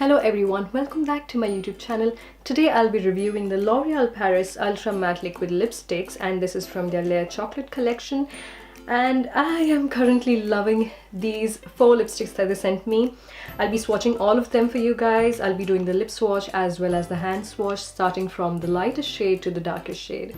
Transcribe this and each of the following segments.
Hello everyone, welcome back to my YouTube channel. Today I'll be reviewing the L'Oreal Paris Ultra Matte Liquid Lipsticks, and this is from their Layer Chocolate collection. And I am currently loving these 4 lipsticks that they sent me. I'll be swatching all of them for you guys. I'll be doing the lip swatch as well as the hand swatch, starting from the lightest shade to the darkest shade.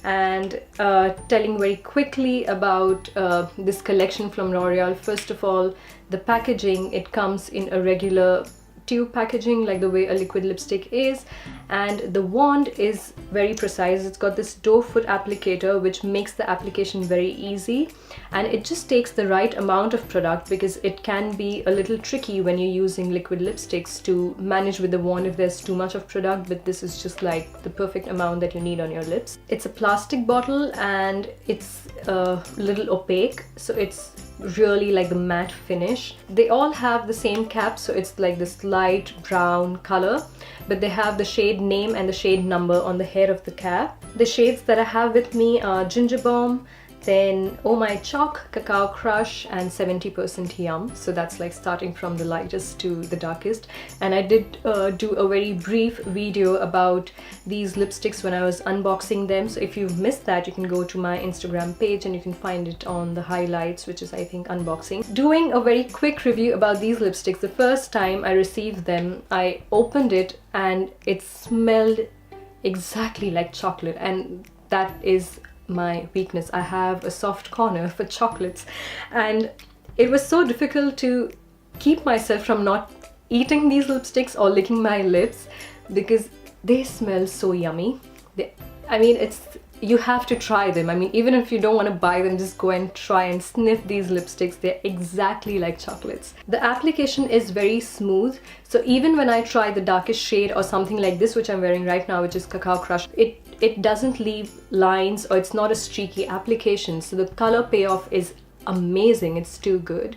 And telling very quickly about this collection from L'Oreal. First of all, the packaging, it comes in a regular tube packaging like the way a liquid lipstick is, and the wand is very precise. It's got this doe foot applicator which makes the application very easy, and it just takes the right amount of product because it can be a little tricky when you're using liquid lipsticks to manage with the wand if there's too much of product, but this is just like the perfect amount that you need on your lips. It's a plastic bottle and it's a little opaque, so it's really like the matte finish. They all have the same cap, so it's like this light brown color, but they have the shade name and the shade number on the head of the cap. The shades that I have with me are Ginger Bomb, then Oh My Choc, Cacao Crush, and 70% Yum. So that's like starting from the lightest to the darkest. And I did do a very brief video about these lipsticks when I was unboxing them. So if you've missed that, you can go to my Instagram page and you can find it on the highlights, which is I think unboxing. Doing a very quick review about these lipsticks. The first time I received them, I opened it and it smelled exactly like chocolate, and that is my weakness. I have a soft corner for chocolates, and it was so difficult to keep myself from not eating these lipsticks or licking my lips because they smell so yummy. You have to try them. I mean, even if you don't want to buy them, just go and try and sniff these lipsticks. They're exactly like chocolates. The application is very smooth, so even when I try the darkest shade or something like this, which I'm wearing right now, which is Cacao Crush, it doesn't leave lines, or it's not a streaky application, so the color payoff is amazing. It's too good.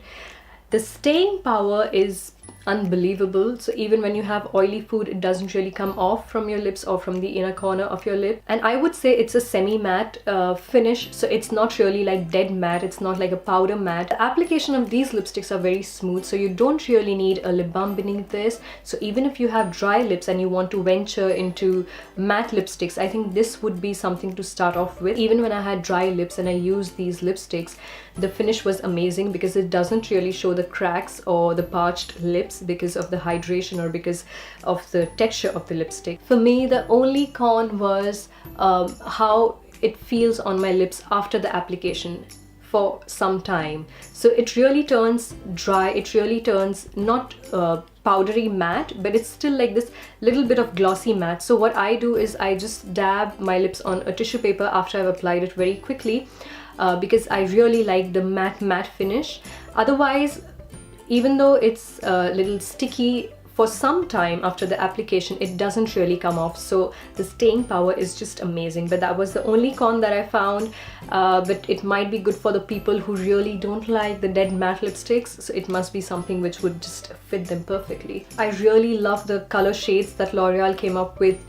The staying power is unbelievable, so even when you have oily food, it doesn't really come off from your lips or from the inner corner of your lip. And I would say it's a semi-matte finish, so it's not really like dead matte, it's not like a powder matte. The application of these lipsticks are very smooth, so you don't really need a lip balm beneath this. So even if you have dry lips and you want to venture into matte lipsticks, I think this would be something to start off with. Even when I had dry lips and I used these lipsticks, the finish was amazing because it doesn't really show the cracks or the parched lips because of the hydration or because of the texture of the lipstick. For me, the only con was how it feels on my lips after the application for some time. So it really turns dry, it really turns not powdery matte, but it's still like this little bit of glossy matte. So what I do is I just dab my lips on a tissue paper after I've applied it very quickly, because I really like the matte finish. Otherwise, even though it's a little sticky, for some time after the application, it doesn't really come off, so the staying power is just amazing. But that was the only con that I found, but it might be good for the people who really don't like the dead matte lipsticks, so it must be something which would just fit them perfectly. I really love the color shades that L'Oreal came up with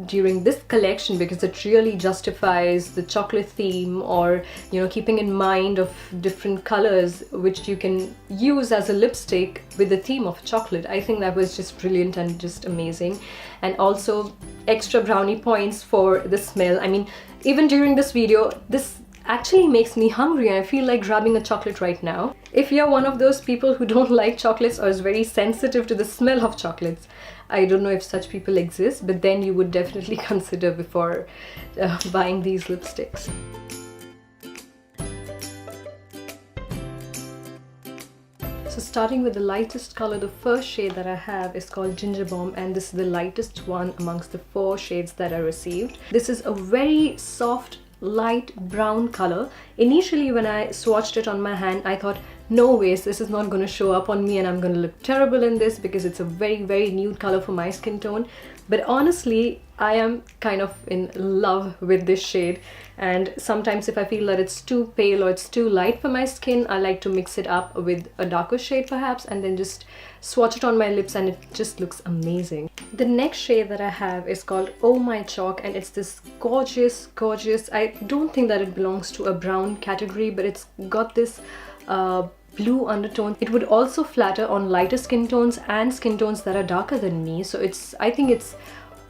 during this collection, because it really justifies the chocolate theme, or keeping in mind of different colors which you can use as a lipstick with the theme of chocolate. I think that was just brilliant and just amazing. And also extra brownie points for the smell. I mean, even during this video, this actually makes me hungry and I feel like grabbing a chocolate right now. If you're one of those people who don't like chocolates or is very sensitive to the smell of chocolates, I don't know if such people exist, but then you would definitely consider before buying these lipsticks. So starting with the lightest color, the first shade that I have is called Ginger Bomb, and this is the lightest one amongst the 4 shades that I received. This is a very soft light brown color. Initially when I swatched it on my hand, I thought, no ways, this is not going to show up on me and I'm going to look terrible in this because it's a very nude color for my skin tone. But honestly, I am kind of in love with this shade, and sometimes if I feel that it's too pale or it's too light for my skin, I like to mix it up with a darker shade perhaps and then just swatch it on my lips, and it just looks amazing. The next shade that I have is called Oh My Choc, and it's this gorgeous, I don't think that it belongs to a brown category, but it's got this blue undertone. It would also flatter on lighter skin tones and skin tones that are darker than me. So I think it's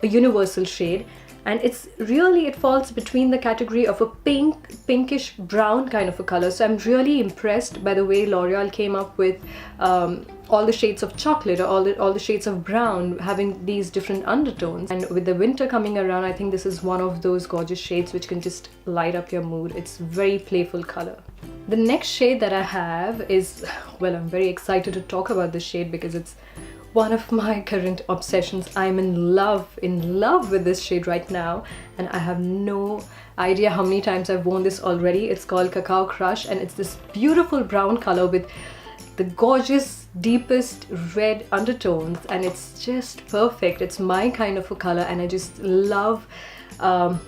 a universal shade, and it falls between the category of a pinkish brown kind of a color. So I'm really impressed by the way L'Oreal came up with all the shades of chocolate, or all the shades of brown, having these different undertones. And with the winter coming around, I think this is one of those gorgeous shades which can just light up your mood. It's very playful color. The next shade that I have is, well, I'm very excited to talk about this shade because it's one of my current obsessions. I'm in love with this shade right now, and I have no idea how many times I've worn this already. It's called Cacao Crush, and it's this beautiful brown color with the gorgeous deepest red undertones, and it's just perfect. It's my kind of a color, and I just love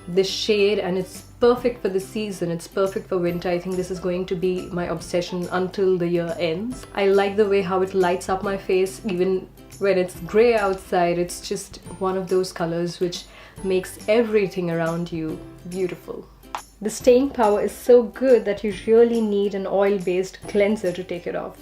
this shade, and it's perfect for the season. It's perfect for winter. I think this is going to be my obsession until the year ends. I like the way how it lights up my face even when it's gray outside. It's just one of those colors which makes everything around you beautiful. The staying power is so good that you really need an oil-based cleanser to take it off.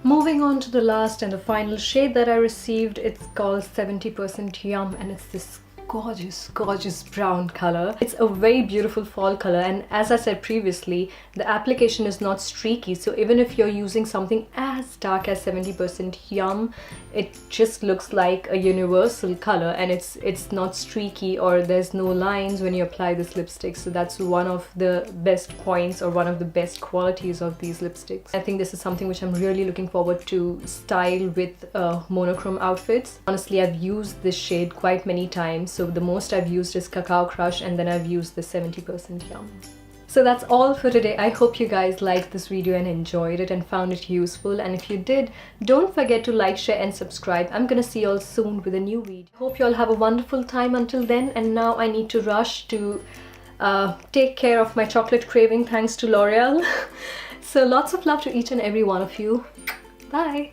Moving on to the last and the final shade that I received, it's called 70% Yum, and it's this gorgeous brown color. It's a very beautiful fall color, and as I said previously, the application is not streaky, so even if you're using something as dark as 70% Yum, it just looks like a universal color, and it's not streaky, or there's no lines when you apply this lipstick. So that's one of the best points, or one of the best qualities of these lipsticks. I think this is something which I'm really looking forward to style with monochrome outfits. Honestly, I've used this shade quite many times. So the most I've used is Cacao Crush, and then I've used the 70% Yum. So that's all for today. I hope you guys liked this video and enjoyed it and found it useful. And if you did, don't forget to like, share and subscribe. I'm gonna see you all soon with a new video. Hope you all have a wonderful time until then. And now I need to rush to take care of my chocolate craving thanks to L'Oreal. So lots of love to each and every one of you. Bye!